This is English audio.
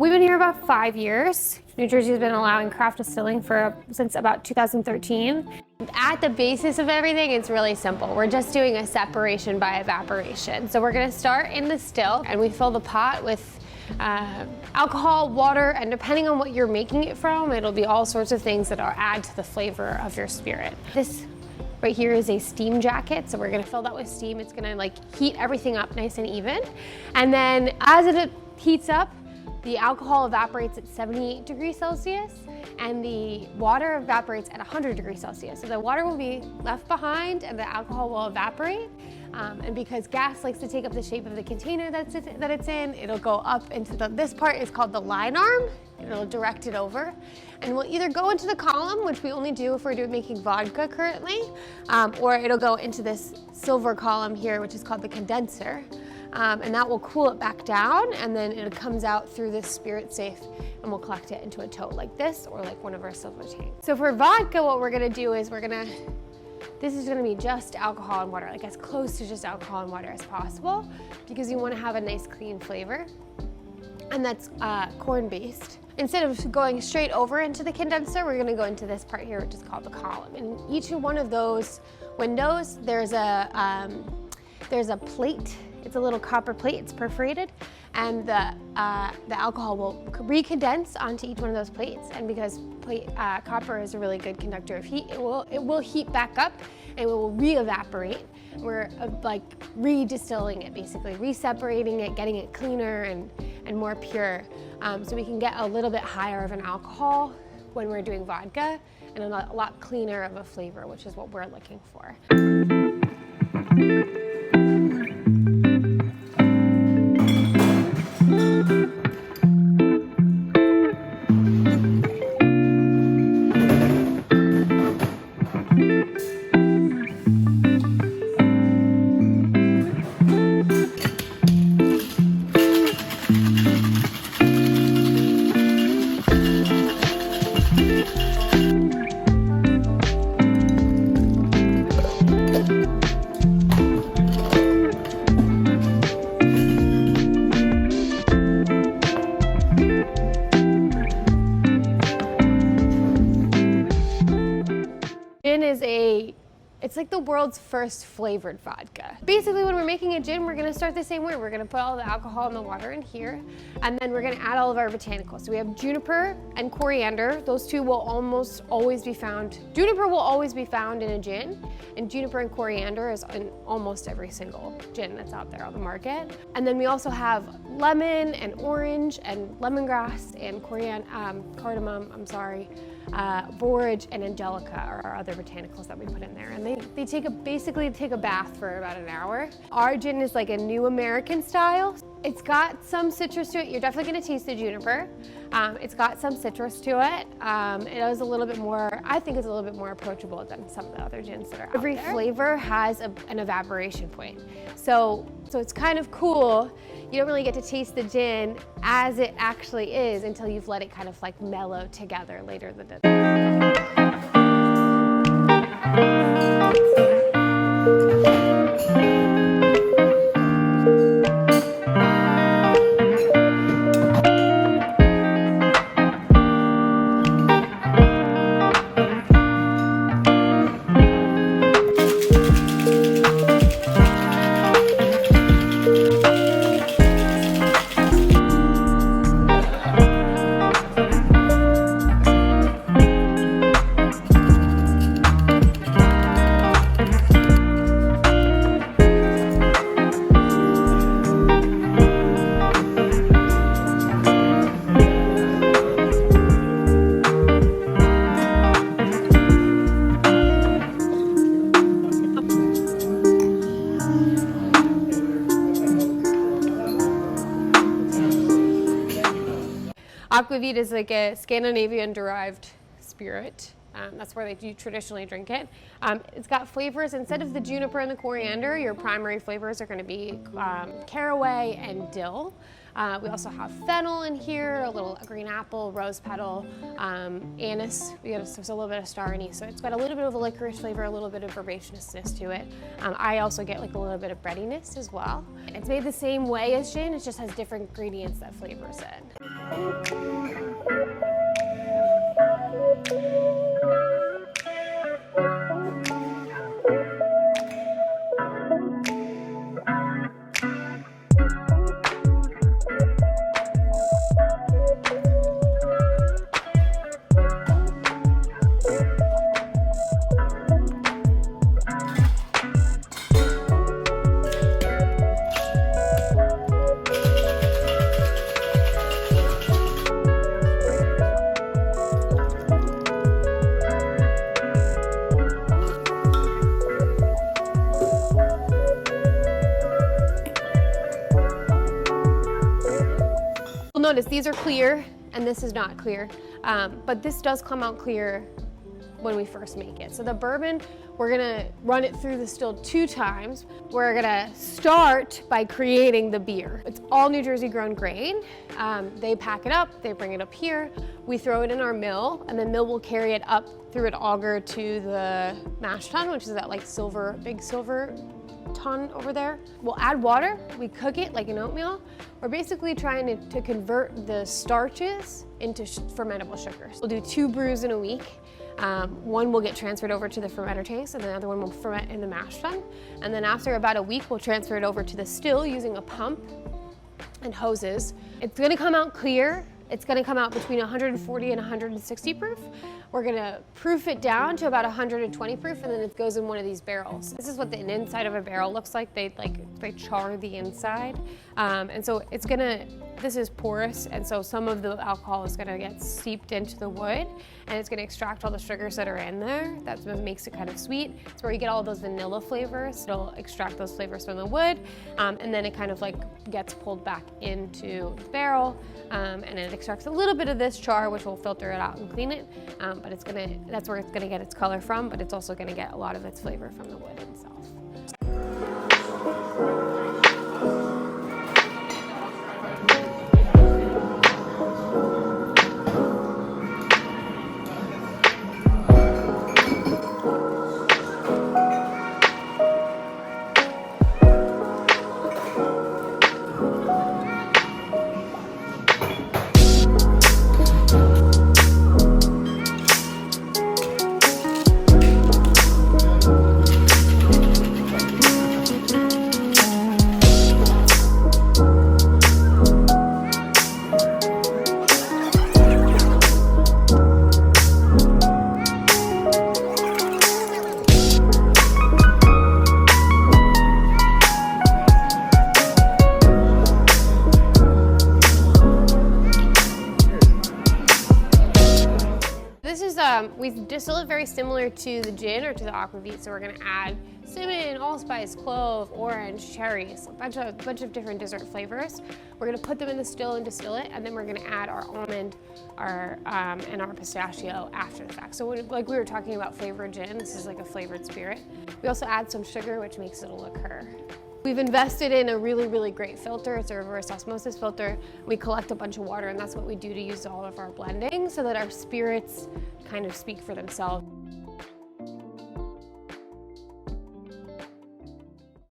We've been here about 5 years. New Jersey's been allowing craft distilling since about 2013. At the basis of everything, it's really simple. We're just doing a separation by evaporation. So we're gonna start in the still, and we fill the pot with alcohol, water, and depending on what you're making it from, it'll be all sorts of things that will add to the flavor of your spirit. This right here is a steam jacket, so we're gonna fill that with steam. It's gonna like heat everything up nice and even. And then as it heats up, the alcohol evaporates at 78 degrees Celsius and the water evaporates at 100 degrees Celsius. So the water will be left behind and the alcohol will evaporate. And because gas likes to take up the shape of the container that it's in, it'll go up into this part is called the line arm. It'll direct it over. And we'll either go into the column, which we only do if we're making vodka currently, or it'll go into this silver column here, which is called the condenser. And that will cool it back down, and then it comes out through this spirit safe, and we'll collect it into a tote like this, or like one of our silver tanks. So for vodka, what we're gonna do is this is gonna be just alcohol and water, like as close to just alcohol and water as possible, because you wanna have a nice clean flavor. And that's corn-based. Instead of going straight over into the condenser, we're gonna go into this part here, which is called the column. And each one of those windows, there's a plate. It's a little copper plate, it's perforated, and the alcohol will recondense onto each one of those plates. And because copper is a really good conductor of heat, it will heat back up and it will re-evaporate. We're like re-distilling it, basically, re-separating it, getting it cleaner and more pure. So we can get a little bit higher of an alcohol when we're doing vodka and a lot cleaner of a flavor, which is what we're looking for. Gin it's like the world's first flavored vodka. Basically, when we're making a gin, we're gonna start the same way. We're gonna put all the alcohol and the water in here, and then we're gonna add all of our botanicals. So we have juniper and coriander. Those two will almost always be found. Juniper will always be found in a gin, and juniper and coriander is in almost every single gin that's out there on the market. And then we also have lemon and orange and lemongrass and cardamom, borage and angelica are our other botanicals that we put in there. And they basically take a bath for about an hour. Our gin is like a new American style. It's got some citrus to it. You're definitely gonna taste the juniper. It's got some citrus to it. It is a little bit more, I think it's a little bit more approachable than some of the other gins that are out there. Every flavor has an evaporation point. So it's kind of cool. You don't really get to taste the gin as it actually is until you've let it kind of like mellow together later in the day. Aquavit is like a Scandinavian-derived spirit. That's where they do traditionally drink it. It's got flavors. Instead of the juniper and the coriander, your primary flavors are going to be caraway and dill. We also have fennel in here, a little green apple, rose petal, anise. We got a little bit of star anise, so it's got a little bit of a licorice flavor, a little bit of herbaceousness to it. I also get like a little bit of breadiness as well. It's made the same way as gin, it just has different ingredients that flavors it. Notice these are clear and this is not clear, but this does come out clear when we first make it. So the bourbon, we're gonna run it through the still 2 times. We're gonna start by creating the beer. It's all New Jersey grown grain. They pack it up, they bring it up here. We throw it in our mill, and the mill will carry it up through an auger to the mash tun, which is that like big silver ton over there. We'll add water, we cook it like an oatmeal. We're basically trying to convert the starches into fermentable sugars. We'll do 2 brews in a week. One will get transferred over to the fermenter tanks and the other one will ferment in the mash tun. And then after about a week, we'll transfer it over to the still using a pump and hoses. It's gonna come out clear. It's gonna come out between 140 and 160 proof. We're gonna proof it down to about 120 proof, and then it goes in one of these barrels. This is what the inside of a barrel looks like. They char the inside. And so this is porous, and so some of the alcohol is gonna get seeped into the wood, and it's gonna extract all the sugars that are in there. That's what makes it kind of sweet. It's where you get all those vanilla flavors. It'll extract those flavors from the wood, and then it kind of like gets pulled back into the barrel, and it extracts a little bit of this char, which will filter it out and clean it. But that's where it's gonna get its color from, but it's also gonna get a lot of its flavor from the wood itself. We distill it very similar to the gin or to the aquavit, so we're gonna add cinnamon, allspice, clove, orange, cherries, a bunch of different dessert flavors. We're gonna put them in the still and distill it, and then we're gonna add our almond, and our pistachio after the fact. So like we were talking about flavored gin, this is like a flavored spirit. We also add some sugar, which makes it a liqueur. We've invested in a really, really great filter. It's a reverse osmosis filter. We collect a bunch of water, and that's what we do to use all of our blending so that our spirits kind of speak for themselves.